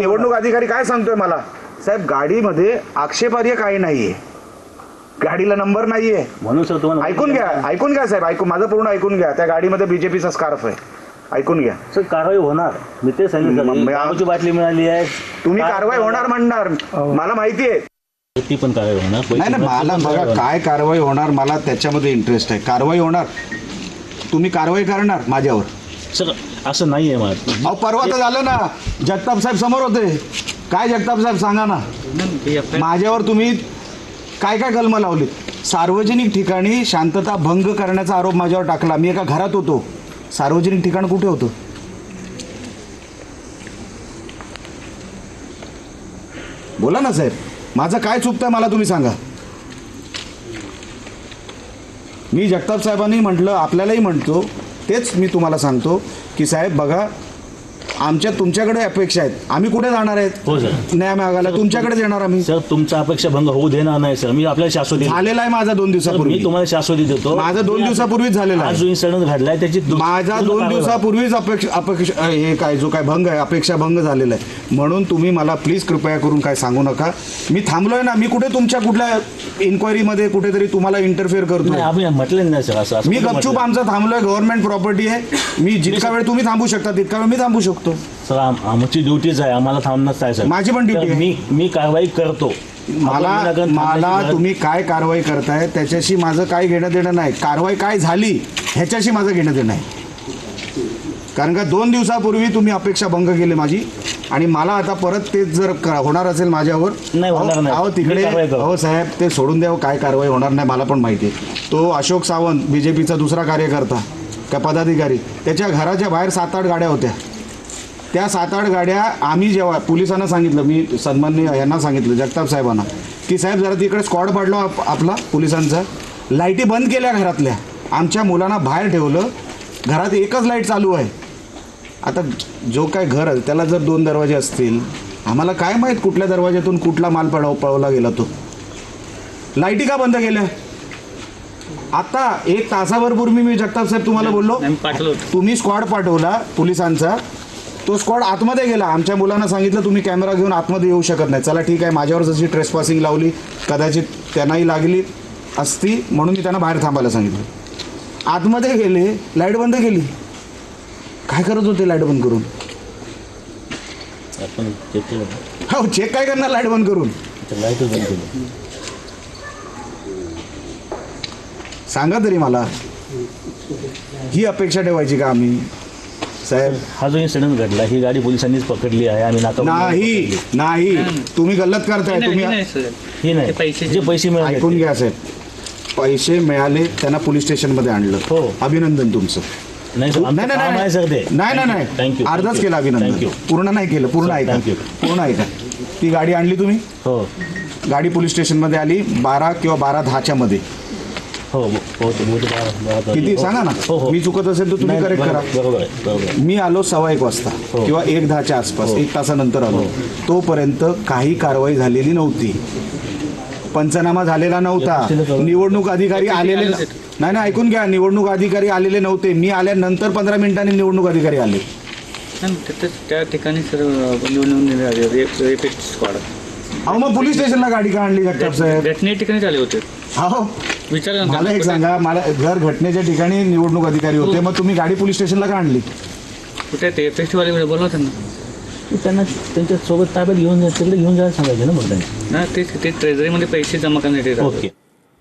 निवडणूक अधिकारी काय सांगतोय मला, साहेब गाडीमध्ये आक्षेपार्ह काही नाहीये, गाडीला नंबर नाहीये म्हणून सर तुम्हाला ऐकून घ्या साहेब, माझं पूर्ण ऐकून घ्या. त्या गाडीमध्ये बीजेपीचा स्कार्फ आहे, ऐकून घ्या. सर कारवाई होणार, मी ते सांगितलं. दारूची बाटली मिळाली आहे, तुम्ही कारवाई होणार म्हणणार, मला माहिती आहे ती पण कारवाई होणार. नाही ना, मला बघा काय कारवाई होणार, मला त्याच्यामध्ये इंटरेस्ट आहे. कारवाई होणार, तुम्ही कारवाई करणार माझ्यावर. सर असं नाही आहे माझं. अहो परवा तर झालं ना, जगताप साहेब समोर होते. काय जगताप साहेब सांगा ना, माझ्यावर तुम्ही काय काय कलमं लावली. सार्वजनिक ठिकाणी शांतता भंग करण्याचा आरोप माझ्यावर टाकला. मी एका घरात होतो, सार्वजनिक ठिकाण कुठे होतं? बोला ना साहेब, माझं काय चुकतंय मला तुम्ही सांगा. मी जगताप साहेबांनी म्हटलं, आपल्यालाही म्हणतो, तेच मी तुम्हाला सांगतो की साहेब बघा, आमच्या तुमच्याकडे अपेक्षा आहेत. आम्ही कुठे जाणार आहेत? हो सर, न्याय मागायला तुमच्याकडे येणार आम्ही. सर तुमचा अपेक्षा भंग होऊ देणार नाही सर. मी आपल्याला शाश्वती झालेला आहे माझा 2 दिवसापूर्वी. मी तुम्हाला शाश्वती देतो. माझा 2 दिवसापूर्वीच झालेला आज आहे. जो इन्सिडेंट घडलाय त्याची माझा 2 दिवसापूर्वीच अपेक्षा हे काय जो काय भंग आहे, अपेक्षा भंग झालेला आहे. म्हणून तुम्ही मला प्लीज कृपया करून काय सांगू नका. मी थांबलोय ना, मी कुठे तुमच्या कुठल्या इन्क्वायरीमध्ये कुठेतरी तुम्हाला इंटरफेअर करतो? आम्ही म्हटलं नाही सर असं. मी गपचूप आमचं थांबलोय. गव्हर्नमेंट प्रॉपर्टी आहे. मी जितका वेळ तुम्ही थांबू शकता तितका वेळ मी थांबू शकतो. सर आमची ड्युटीच आहे, आम्हाला थांबणंच आहे सर. माझी पण ड्युटी आहे. मी कारवाई करतो. मला तुम्ही काय कारवाई करताय त्याच्याशी माझं काय घेणं देणं नाही. कारवाई काय झाली ह्याच्याशी माझं घेणं देणं नाही. कारण का 2 दिवसापूर्वी तुम्ही अपेक्षा भंग केली माझी, आणि मला आता परत तेच जर होणार असेल माझ्यावर, अहो तिकडे हो साहेब ते सोडून द्यावं. काय कारवाई होणार नाही मला पण माहिती आहे. तो अशोक सावंत बीजेपीचा दुसरा कार्यकर्ता का पदाधिकारी, त्याच्या घराच्या बाहेर 7-8 गाड्या होत्या. त्या 7-8 गाड्या आम्ही जेव्हा पोलिसांना सांगितलं, मी सन्माननीय यांना सांगितलं जगताप साहेबांना की साहेब जरा तिकडे स्क्वॉड पाडलो आपला पोलिसांचा, लाईटी बंद केल्या घरातल्या, आमच्या मुलांना बाहेर ठेवलं, घरात एकच लाईट चालू आहे. आता जो काय घर आहे त्याला जर 2 दरवाजे असतील, आम्हाला काय माहीत कुठल्या दरवाज्यातून कुठला माल पळवला गेला. तो लाईटी का बंद केल्या? आता 1 तासाभर पूर्वी मी जगताप साहेब तुम्हाला बोललो, तुम्ही स्क्वॉड पाठवला पोलिसांचा, तो स्क्वॉड आतमध्ये गेला. आमच्या मुलांना सांगितलं तुम्ही कॅमेरा घेऊन आतमध्ये येऊ शकत नाही. चला ठीक आहे, माझ्यावर जशी ट्रेसपासिंग लावली कदाचित त्यांनाही लागली असती म्हणून मी त्यांना बाहेर थांबायला सांगितलं. आतमध्ये गेले, लाईट बंद केली. काय करत होते लाईट बंद करून? हो चेक काय करणार लाईट बंद करून? सांगा तरी मला, ही अपेक्षा ठेवायची का आम्ही साहेब? हा जो इन्सिडेंट घडला ही गाडी पोलिसांनीच पकडली आहे. आम्ही नाही तुम्ही गल्लत करताय. तुम्ही ही नाही, जे पैसे मिळाले ऐकून घ्या साहेब, पैसे मिळाले त्यांना पोलीस स्टेशनमध्ये आणलं. हो अभिनंदन तुमचं. नाही नाही अर्धच केलं अभिनंदन, पूर्ण नाही केलं. पूर्ण ऐका. ती गाडी आणली तुम्ही, हो गाडी पोलीस स्टेशनमध्ये आली 12 किंवा 12:10च्या मध्ये. हो किती सांगा ना, मी चुकत असेल तर तुम्ही करेक्ट करा. बरोबर. मी आलो 1:15 वाजता किंवा 1:10च्या आसपास, 1 तासानंतर आलो. तोपर्यंत काही कारवाई झालेली नव्हती, पंचनामा झालेला नव्हता. निवडणूक अधिकारी आलेले नाही, ऐकून घ्या, निवडणूक अधिकारी आलेले नव्हते. मी आल्यानंतर 15 मिनिटांनी निवडणूक अधिकारी आले. त्या ठिकाणी सर अहो मग पोलीस स्टेशनला गाडी का आणली जगताप साहेब? घटने ठिकाणी आले होते. हो विचार मला एक सांगा, मला जर घटनेच्या ठिकाणी निवडणूक अधिकारी होते मग तुम्ही गाडी पोलीस स्टेशनला का आणली? कुठे ते फेस्टिवल बोलवा त्यांना त्यांच्या सोबत ताब्यात घेऊन जायला सांगायचं ना. मग ते ट्रेझरीमध्ये पैसे जमा करण्यासाठी. ओके.